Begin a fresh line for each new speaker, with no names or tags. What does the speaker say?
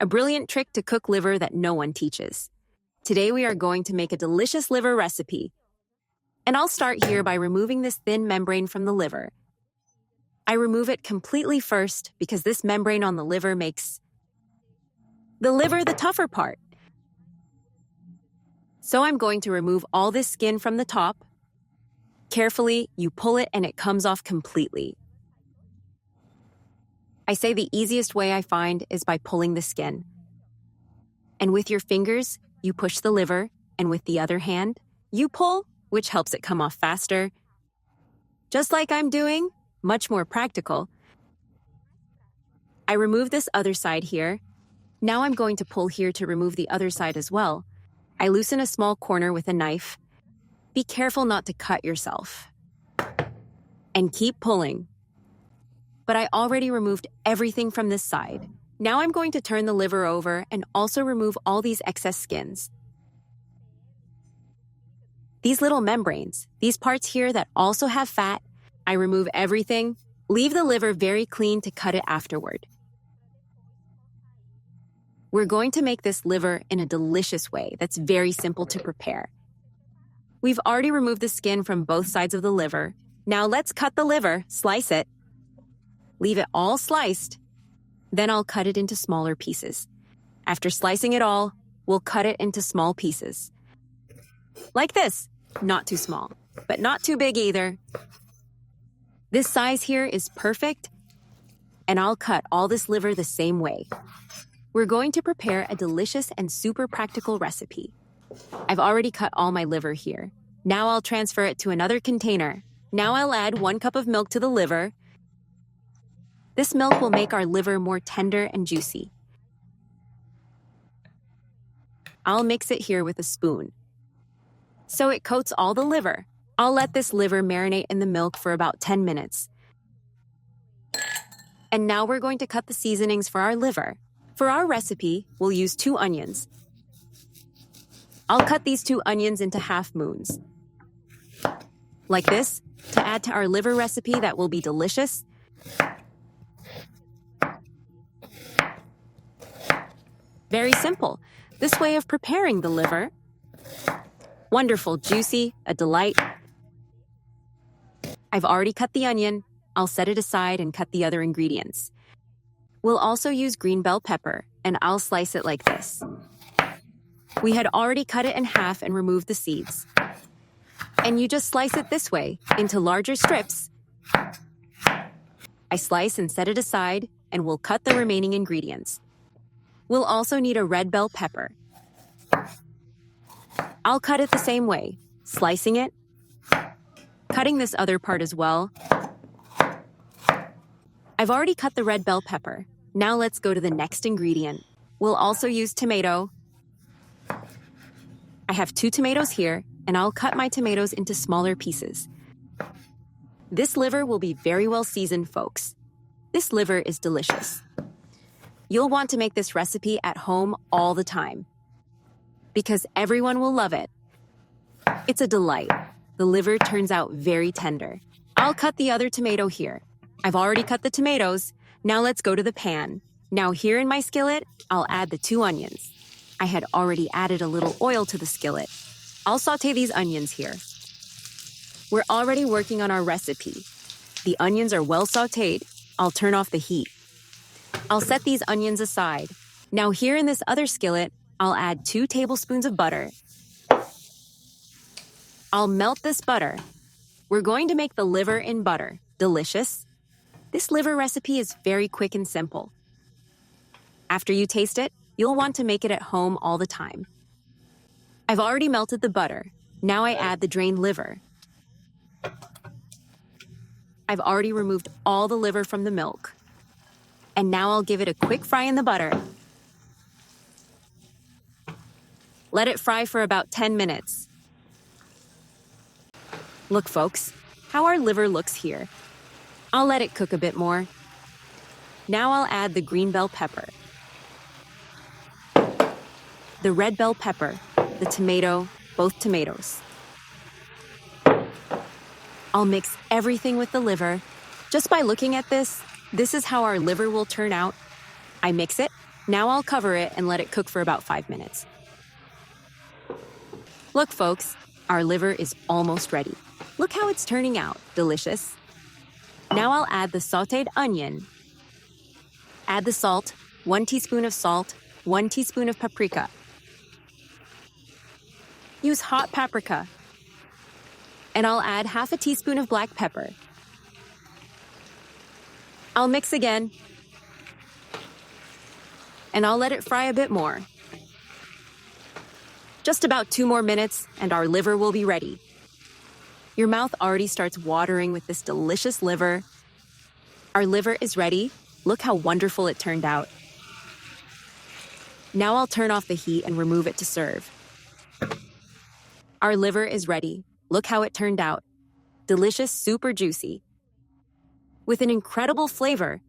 a brilliant trick to cook liver that no one teaches. Today we are going to make a delicious liver recipe. And I'll start here by removing this thin membrane from the liver. I remove it completely first because this membrane on the liver makes the liver the tougher part. So I'm going to remove all this skin from the top. Carefully, you pull it and it comes off completely. I say the easiest way I find is by pulling the skin. And with your fingers, you push the liver, and with the other hand, you pull, which helps it come off faster. Just like I'm doing, much more practical. I remove this other side here. Now I'm going to pull here to remove the other side as well. I loosen a small corner with a knife. Be careful not to cut yourself. And keep pulling. But I already removed everything from this side. Now I'm going to turn the liver over and also remove all these excess skins. These little membranes, these parts here that also have fat, I remove everything. Leave the liver very clean to cut it afterward. We're going to make this liver in a delicious way that's very simple to prepare. We've already removed the skin from both sides of the liver. Now let's cut the liver, slice it. Leave it all sliced. Then I'll cut it into smaller pieces. After slicing it all, we'll cut it into small pieces. Like this, not too small, but not too big either. This size here is perfect, and I'll cut all this liver the same way. We're going to prepare a delicious and super practical recipe. I've already cut all my liver here. Now I'll transfer it to another container. Now I'll add 1 cup of milk to the liver. This milk will make our liver more tender and juicy. I'll mix it here with a spoon, so it coats all the liver. I'll let this liver marinate in the milk for about 10 minutes. And now we're going to cut the seasonings for our liver. For our recipe, we'll use 2 onions. I'll cut these 2 onions into half moons. Like this, to add to our liver recipe that will be delicious. Very simple. This way of preparing the liver. Wonderful, juicy, a delight. I've already cut the onion. I'll set it aside and cut the other ingredients. We'll also use green bell pepper, and I'll slice it like this. We had already cut it in half and removed the seeds. And you just slice it this way, into larger strips. I slice and set it aside, and we'll cut the remaining ingredients. We'll also need a red bell pepper. I'll cut it the same way, slicing it, cutting this other part as well. I've already cut the red bell pepper. Now let's go to the next ingredient. We'll also use tomato. I have 2 tomatoes here, and I'll cut my tomatoes into smaller pieces. This liver will be very well seasoned, folks. This liver is delicious. You'll want to make this recipe at home all the time, because everyone will love it. It's a delight. The liver turns out very tender. I'll cut the other tomato here. I've already cut the tomatoes. Now let's go to the pan. Now here in my skillet, I'll add the 2 onions. I had already added a little oil to the skillet. I'll sauté these onions here. We're already working on our recipe. The onions are well sautéed. I'll turn off the heat. I'll set these onions aside. Now here in this other skillet, I'll add 2 tablespoons of butter. I'll melt this butter. We're going to make the liver in butter. Delicious. This liver recipe is very quick and simple. After you taste it, you'll want to make it at home all the time. I've already melted the butter. Now I add the drained liver. I've already removed all the liver from the milk. And now I'll give it a quick fry in the butter. Let it fry for about 10 minutes. Look, folks, how our liver looks here. I'll let it cook a bit more. Now I'll add the green bell pepper, the red bell pepper, the tomato, both tomatoes. I'll mix everything with the liver. Just by looking at this is how our liver will turn out. I mix it, Now I'll cover it and let it cook for about 5 minutes. Look, folks, our liver is almost ready. Look how it's turning out, delicious. Now I'll add the sautéed onion. Add the salt, 1 teaspoon of salt, 1 teaspoon of paprika. Use hot paprika. And I'll add half a teaspoon of black pepper. I'll mix again. And I'll let it fry a bit more. Just about 2 more minutes, and our liver will be ready. Your mouth already starts watering with this delicious liver. Our liver is ready. Look how wonderful it turned out. Now I'll turn off the heat and remove it to serve. Our liver is ready. Look how it turned out. Delicious, super juicy. With an incredible flavor,